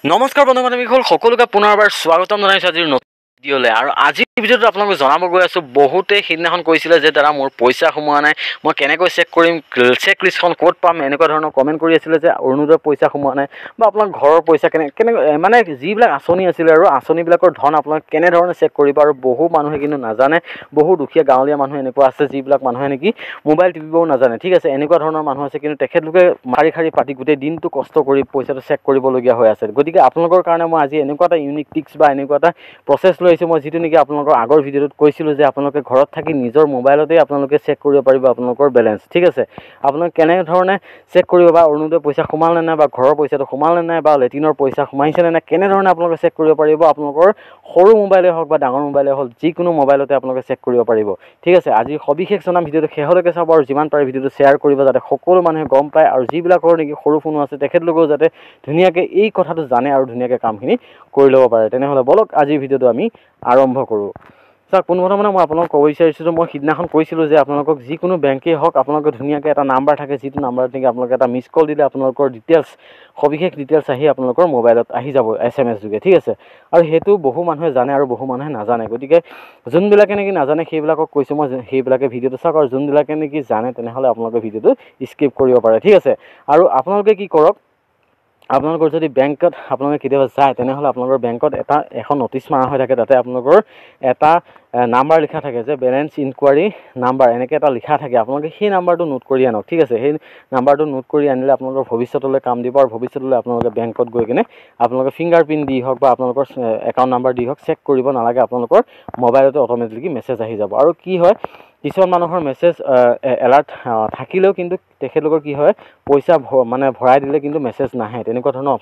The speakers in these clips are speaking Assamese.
নমস্কাৰ বন্ধু বান্ধৱীসকল সকলোকে পুনৰবাৰ স্বাগতম জনাইছোঁ আজিৰ নতুন ভিডিঅ'লৈ। আৰু আজিৰ ভিডিঅ'টোত আপোনালোকক জনাব গৈ আছোঁ, বহুতে সেইদিনাখন কৈছিলে যে দাদা মোৰ পইচা সোমোৱা নাই, মই কেনেকৈ চেক কৰিম, চেক লিষ্টখন ক'ত পাম, এনেকুৱা ধৰণৰ কমেণ্ট কৰি আছিলে যে অৰুণোদয়ৰ পইচা সোমোৱা নাই বা আপোনাৰ ঘৰৰ পইচা কেনেকৈ মানে যিবিলাক আঁচনি আছিলে আৰু আঁচনিবিলাকৰ ধন আপোনাক কেনেধৰণে চেক কৰিব। আৰু বহু মানুহে কিন্তু নাজানে, বহু দুখীয়া গাঁৱলীয়া মানুহ এনেকুৱা আছে যিবিলাক মানুহে নেকি মোবাইল টিপিবও নাজানে। ঠিক আছে, এনেকুৱা ধৰণৰ মানুহ আছে, কিন্তু তেখেতলোকে শাৰী শাৰী পাতি গোটেই দিনটো কষ্ট কৰি পইচাটো চেক কৰিবলগীয়া হৈ আছে। গতিকে আপোনালোকৰ কাৰণে মই আজি এনেকুৱা এটা ইউনিক টিক্স বা এনেকুৱা এটা প্ৰচেছ লৈ আহিছোঁ, মই যিটো নেকি আপোনালোকৰ আগৰ ভিডিঅ'টোত কৈছিলোঁ যে আপোনালোকে ঘৰত থাকি নিজৰ মোবাইলতেই আপোনালোকে চেক কৰিব পাৰিব আপোনালোকৰ বেলেঞ্চ। ঠিক আছে, আপোনালোকে কেনেধৰণে চেক কৰিব বা অৰুণোদয় পইচা সোমালে নাই বা ঘৰৰ পইচাটো সোমালে নাই বা লেট্ৰিনৰ পইচা সোমাইছেনে নাই, কেনেধৰণে আপোনালোকে চেক কৰিব পাৰিব। আপোনালোকৰ সৰু মোবাইলে হওক বা ডাঙৰ মোবাইলে হওক, যিকোনো মোবাইলতে আপোনালোকে চেক কৰিব পাৰিব। ঠিক আছে, আজি সবিশেষ জনাম, ভিডিঅ'টো শেষলৈকে চাব আৰু যিমান পাৰে ভিডিঅ'টো শ্বেয়াৰ কৰিব যাতে সকলো মানুহে গম পায়, আৰু যিবিলাকৰ নেকি সৰু ফোনো আছে তেখেতলোকেও যাতে ধুনীয়াকৈ এই কথাটো জানে আৰু ধুনীয়াকৈ কামখিনি কৰি ল'ব পাৰে। তেনেহ'লে বলক আজিৰ ভিডিঅ'টো আমি আৰম্ভ কৰোঁ। চাওক, পোনপ্ৰথমে মই আপোনালোকক ক'ব বিচাৰিছোঁ যে মই সিদিনাখন কৈছিলোঁ যে আপোনালোকক যিকোনো বেংকেই হওক আপোনালোকে ধুনীয়াকৈ এটা নাম্বাৰ থাকে, যিটো নাম্বাৰত নেকি আপোনালোকে এটা মিছ কল দিলে আপোনালোকৰ ডিটেইলছ, সবিশেষ ডিটেইলছ আহি আপোনালোকৰ মোবাইলত আহি যাব SMS যোগে। ঠিক আছে, আৰু সেইটো বহু মানুহে জানে আৰু বহু মানুহে নাজানে। গতিকে যোনবিলাকে নেকি নাজানে সেইবিলাকক কৈছোঁ মই, সেইবিলাকে ভিডিঅ'টো চাওক, আৰু যোনবিলাকে নেকি জানে তেনেহ'লে আপোনালোকে ভিডিঅ'টো স্কিপ কৰিব পাৰে। ঠিক আছে, আৰু আপোনালোকে কি কৰক, আপোনালোকৰ যদি বেংকত আপোনালোকে কেতিয়াবা যায় তেনেহ'লে আপোনালোকৰ বেংকত এখন ন'টিছ মাৰা হৈ থাকে, তাতে আপোনালোকৰ এটা নাম্বাৰ লিখা থাকে যে বেলেঞ্চ ইনকুৱাৰী নাম্বাৰ, এনেকৈ এটা লিখা থাকে। আপোনালোকে সেই নাম্বাৰটো নোট কৰি আনক। ঠিক আছে, সেই নাম্বাৰটো নোট কৰি আনিলে আপোনালোকৰ ভৱিষ্যতলৈ কাম দিব, আৰু ভৱিষ্যতলৈ আপোনালোকে বেংকত গৈ কিনে আপোনালোকে ফিংগাৰ প্ৰিণ্ট দি হওক বা আপোনালোকৰ একাউণ্ট নাম্বাৰ দি হওক চেক কৰিব নালাগে, আপোনালোকৰ মোবাইলতে অট'মেটিকলি মেছেজ আহি যাব। আৰু কি হয়, কিছুমান মানুহৰ মেছেজ এলাৰ্ট থাকিলেও কিন্তু তেখেতলোকৰ কি হয়, পইচা ভৰাই দিলে কিন্তু মেছেজ নাহে, তেনেকুৱা ধৰণৰ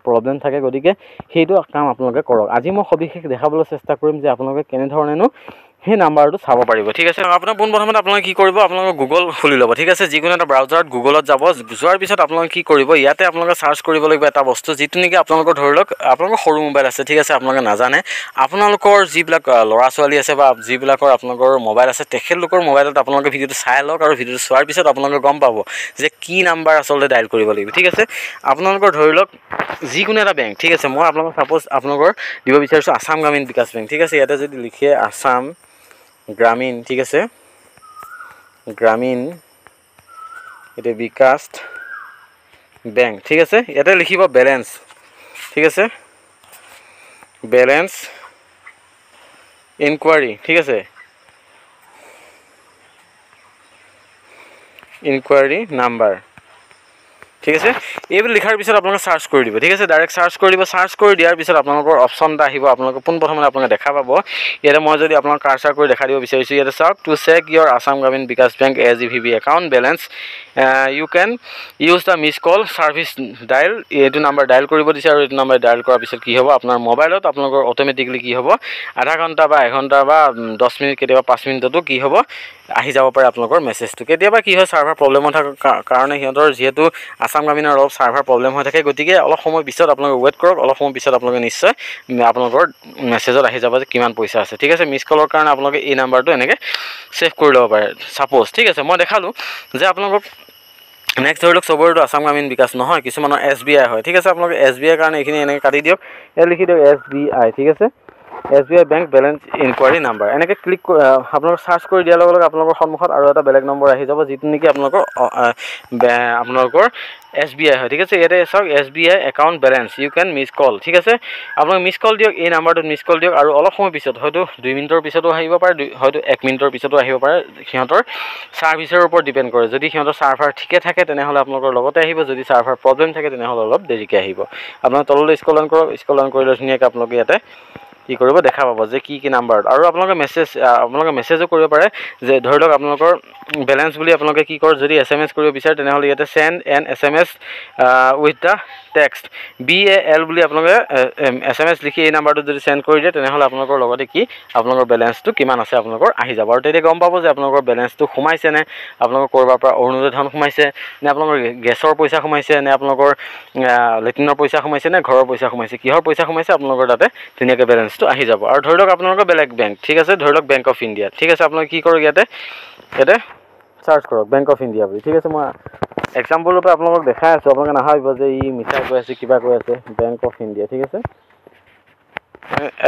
প্ৰব্লেম থাকে। গতিকে সেইটো কাম আপোনালোকে কৰক। আজি মই সবিশেষ দেখাবলৈ চেষ্টা কৰিম যে আপোনালোকে কেনেধৰণেনো সেই নাম্বাৰটো চাব পাৰিব। ঠিক আছে, আপোনাৰ পোনপ্ৰথমতে আপোনালোকে কি কৰিব, আপোনালোকে গুগল খুলি ল'ব। ঠিক আছে, যিকোনো এটা ব্ৰাউজাৰত গুগলত যাব, যোৱাৰ পিছত আপোনালোকে কি কৰিব, ইয়াতে আপোনালোকে চাৰ্চ কৰিব লাগিব এটা বস্তু, যিটো নেকি আপোনালোকৰ ধৰি লওক আপোনালোকৰ সৰু মোবাইল আছে। ঠিক আছে, আপোনালোকে নাজানে, আপোনালোকৰ যিবিলাক ল'ৰা ছোৱালী আছে বা যিবিলাকৰ আপোনালোকৰ মোবাইল আছে তেখেতলোকৰ মোবাইলত আপোনালোকে ভিডিঅ'টো চাই লওক, আৰু ভিডিঅ'টো চোৱাৰ পিছত আপোনালোকে গম পাব যে কি নাম্বাৰ আচলতে ডাইল কৰিব লাগিব। ঠিক আছে, আপোনালোকৰ ধৰি লওক যিকোনো এটা বেংক। ঠিক আছে, মই আপোনালোকক ছাপ'জ আপোনালোকৰ দিব বিচাৰিছোঁ আসাম গ্ৰামীণ বিকাশ বেংক। ঠিক আছে, ইয়াতে যদি লিখে আসাম গ্ৰামীণ, ঠিক আছে, গ্ৰামীণ এতিয়া বিকাশ বেংক। ঠিক আছে, ইয়াতে লিখিব বেলেঞ্চ। ঠিক আছে, বেলেঞ্চ ইনকুৱাৰী। ঠিক আছে, ইনকুৱাৰী নাম্বাৰ। ঠিক আছে, এইবোৰ লিখাৰ পিছত আপোনালোকে চাৰ্চ কৰি দিব। ঠিক আছে, ডাইৰেক্ট চাৰ্চ কৰি দিব। চাৰ্চ কৰি দিয়াৰ পিছত আপোনালোকৰ অপশ্যন এটা আহিব, আপোনালোকে পোনপ্ৰথমে আপোনালোকে দেখা পাব। ইয়াতে মই যদি আপোনাক কাৰ্চাৰ কৰি দেখা দিব বিচাৰিছোঁ, ইয়াতে চাওক, to check your Assam Gramin Vikash bank AGVB account balance you can use the miss call service dial. এইটো নাম্বাৰ ডাইল কৰিব দিছে, আৰু এইটো নাম্বাৰ ডাইল কৰাৰ পিছত কি হ'ব, আপোনাৰ মোবাইলত আপোনালোকৰ অট'মেটিকলি কি হ'ব, আধা ঘণ্টা বা এঘণ্টা বা 10 মিনিট, কেতিয়াবা 5 মিনিটতো কি হ'ব, আহি যাব পাৰে আপোনালোকৰ মেছেজটো। কেতিয়াবা কি হয়, ছাৰ্ভাৰ প্ৰব্লেম হৈ থকাৰ কাৰণে সিহঁতৰ যিহেতু আসাম গ্ৰামীণৰ অলপ ছাৰ্ভাৰ প্ৰব্লেম হৈ থাকে, গতিকে অলপ সময় পিছত আপোনালোকে ৱেইট কৰক, অলপ সময় পিছত আপোনালোকে নিশ্চয় আপোনালোকৰ মেছেজত আহি যাব যে কিমান পইচা আছে। ঠিক আছে, মিছ কলৰ কাৰণে আপোনালোকে এই নাম্বাৰটো এনেকৈ ছেভ কৰি ল'ব পাৰে ছাপ'জ। ঠিক আছে, মই দেখালোঁ যে আপোনালোকক নেক্সট ধৰি লওক চবৰেতো আসাম গ্ৰামীণ বিকাশ নহয়, কিছুমানৰ SBI হয়। ঠিক আছে, আপোনালোকে SBI কাৰণে এইখিনি এনেকৈ কাটি দিয়ক, ইয়াত লিখি দিয়ক SBI। ঠিক আছে, SBI bank balance enquiry number, এনেকৈ ক্লিক আপোনালোকে চাৰ্চ কৰি দিয়াৰ লগে লগে আপোনালোকৰ সন্মুখত আৰু এটা বেলেগ নম্বৰ আহি যাব, যিটো নেকি আপোনালোকৰ SBI হয়। ঠিক আছে, ইয়াতে চাওক SBI account balance you can miss call. ঠিক আছে, আপোনালোকে মিছ কল দিয়ক, এই নাম্বাৰটোত মিছ কল দিয়ক, আৰু অলপ সময় পিছত হয়তো 2 মিনিটৰ পিছতো আহিব পাৰে, হয়তো 1 মিনিটৰ পিছতো আহিব পাৰে, সিহঁতৰ ছাৰ্ভিচৰ ওপৰত ডিপেণ্ড কৰে। যদি সিহঁতৰ ছাৰ্ভাৰ ঠিকে থাকে তেনেহ'লে আপোনালোকৰ লগতে আহিব, যদি ছাৰ্ভাৰ প্ৰব্লেম থাকে তেনেহ'লে অলপ দেৰিকৈ আহিব। আপোনালোকে তললৈ স্ক্ৰল ডাউন কৰক, স্ক্ৰল ডাউন কৰিলে ধুনীয়াকৈ আপোনালোকে ইয়াতে কি কৰিব দেখা পাব যে কি নাম্বাৰত। আৰু আপোনালোকে মেছেজো কৰিব পাৰে, যে ধৰি লওক আপোনালোকৰ বেলেঞ্চ বুলি আপোনালোকে কি কৰে, যদি SMS কৰিব বিচাৰে তেনেহ'লে ইয়াতে send an SMS with the text BAL বুলি আপোনালোকে SMS লিখি এই নাম্বাৰটোত যদি চেণ্ড কৰি দিয়ে তেনেহ'লে আপোনালোকৰ লগতে কি আপোনালোকৰ বেলেঞ্চটো কিমান আছে আপোনালোকৰ আহি যাব, আৰু তেতিয়া গম পাব যে আপোনালোকৰ বেলেঞ্চটো সোমাইছে নে, আপোনালোকৰ ক'ৰবাৰ পৰা অৰুণোদয় ধন সোমাইছে নে, আপোনালোকৰ গেছৰ পইচা সোমাইছে নে, আপোনালোকৰ লেট্ৰিনৰ পইচা সোমাইছে নে, ঘৰৰ পইচা সোমাইছে, কিহৰ পইচা সোমাইছে, আপোনালোকৰ তাতে ধুনীয়াকৈ বেলেঞ্চটো আহি যাব। আৰু ধৰি লওক আপোনালোকৰ বেলেগ বেংক। ঠিক আছে, ধৰি লওক বেংক অফ ইণ্ডিয়া। ঠিক আছে, আপোনালোকে কি কৰক, ইয়াতে চাৰ্চ কৰক বেংক অফ ইণ্ডিয়া বুলি। ঠিক আছে, মই এক্সাম্পল ৰূপে আপোনালোকক দেখাই আছোঁ, আপোনালোকে নাভাবিব যে ই মিছা কৈ আছে কিবা কৈ আছে। বেংক অফ ইণ্ডিয়া, ঠিক আছে।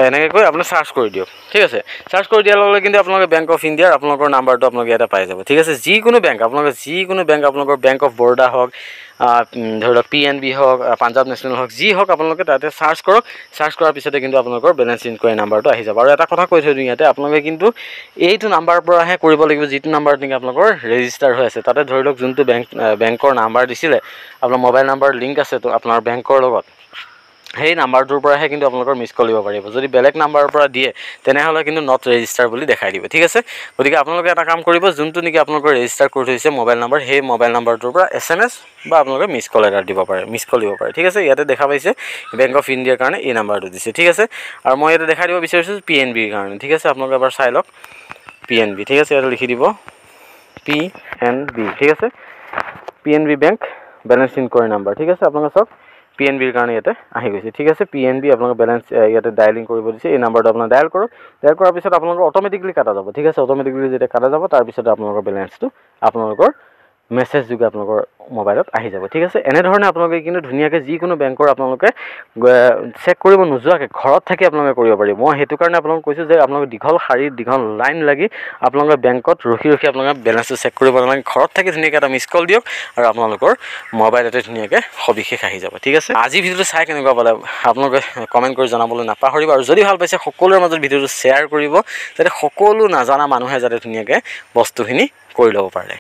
এনেকৈ কৈ আপুনি চাৰ্চ কৰি দিয়ক, ঠিক আছে। চাৰ্চ কৰি দিয়াৰ লগে লগে কিন্তু আপোনালোকে বেংক অফ ইণ্ডিয়াৰ আপোনালোকৰ নাম্বাৰটো আপোনালোকে ইয়াতে পাই যাব, ঠিক আছে। যিকোনো বেংক আপোনালোকৰ বেংক অফ বৰোদা হওক, ধৰি লওক PNB হওক, পাঞ্জাৱ নেশ্যনেল হওক, যি হওক আপোনালোকে তাতে চাৰ্চ কৰক। চাৰ্চ কৰাৰ পিছতে কিন্তু আপোনালোকৰ বেলেঞ্চ ইনকুৱাৰী নাম্বাৰটো আহি যাব। আৰু এটা কথা কৈ থৈ দিওঁ ইয়াতে, আপোনালোকে কিন্তু এইটো নাম্বাৰৰ পৰাহে কৰিব লাগিব যিটো নাম্বাৰত নেকি আপোনালোকৰ ৰেজিষ্টাৰ হৈ আছে। তাতে ধৰি লওক যোনটো বেংকৰ নাম্বাৰ দিছিলে, আপোনাৰ মোবাইল নাম্বাৰ লিংক আছে তো আপোনাৰ বেংকৰ লগত, সেই নাম্বাৰটোৰ পৰাহে কিন্তু আপোনালোকৰ মিছ কল দিব পাৰিব। যদি বেলেগ নাম্বাৰৰ পৰা দিয়ে তেনেহ'লে কিন্তু নট ৰেজিষ্টাৰ বুলি দেখাই দিব, ঠিক আছে। গতিকে আপোনালোকে এটা কাম কৰিব, যোনটো নেকি আপোনালোকৰ ৰেজিষ্টাৰ কৰি থৈছে মোবাইল নাম্বাৰ, সেই মোবাইল নাম্বাৰটোৰ পৰা SMS বা আপোনালোকে মিছ কল দিব পাৰে, ঠিক আছে। ইয়াতে দেখা পাইছে বেংক অফ ইণ্ডিয়াৰ কাৰণে এই নাম্বাৰটো দিছে, ঠিক আছে। আৰু মই ইয়াতে দেখাই দিব বিচাৰিছোঁ PNBৰ কাৰণে, ঠিক আছে। আপোনালোকে এবাৰ চাই লওক PNB, ঠিক আছে। ইয়াতে লিখি দিব PNB, ঠিক আছে। PNB bank balance enquiry number, ঠিক আছে। আপোনালোকে চাওক PNBৰ কাৰণে ইয়াতে আহি গৈছে, ঠিক আছে। PNB আপোনালোকে বেলেঞ্চ ইয়াতে ডায়েলিং কৰিব দিছে, এই নাম্বাৰটো আপোনালোকে ডায়েল কৰক। ডায়েল কৰাৰ পিছত আপোনালোকৰ অট'মেটিকলি কাটা যাব, ঠিক আছে। অট'মেটিকলি যেতিয়া কাটা যাব তাৰপিছত আপোনালোকৰ বেলেঞ্চটো আপোনালোকৰ মেছেজ যোগে আপোনালোকৰ মোবাইলত আহি যাব, ঠিক আছে। এনেধৰণে আপোনালোকে কিন্তু ধুনীয়াকৈ যিকোনো বেংকৰ আপোনালোকে চেক কৰিব নোযোৱাকৈ ঘৰত থাকি আপোনালোকে কৰিব পাৰিব। মই সেইটো কাৰণে আপোনালোকক কৈছোঁ যে আপোনালোকে দীঘল লাইন লাগি আপোনালোকে বেংকত ৰখি আপোনালোকে বেলেঞ্চটো চেক কৰিব নালাগে। ঘৰত থাকি ধুনীয়াকৈ এটা মিছ কল দিয়ক আৰু আপোনালোকৰ মোবাইলতে ধুনীয়াকৈ সবিশেষ আহি যাব, ঠিক আছে। আজি ভিডিঅ'টো চাই কেনেকুৱা পালে আপোনালোকে কমেণ্ট কৰি জনাবলৈ নাপাহৰিব। আৰু যদি ভাল পাইছে সকলোৰে মাজত ভিডিঅ'টো শ্বেয়াৰ কৰিব, যাতে সকলো নাজানা মানুহে যাতে ধুনীয়াকৈ বস্তুখিনি কৰি ল'ব পাৰে।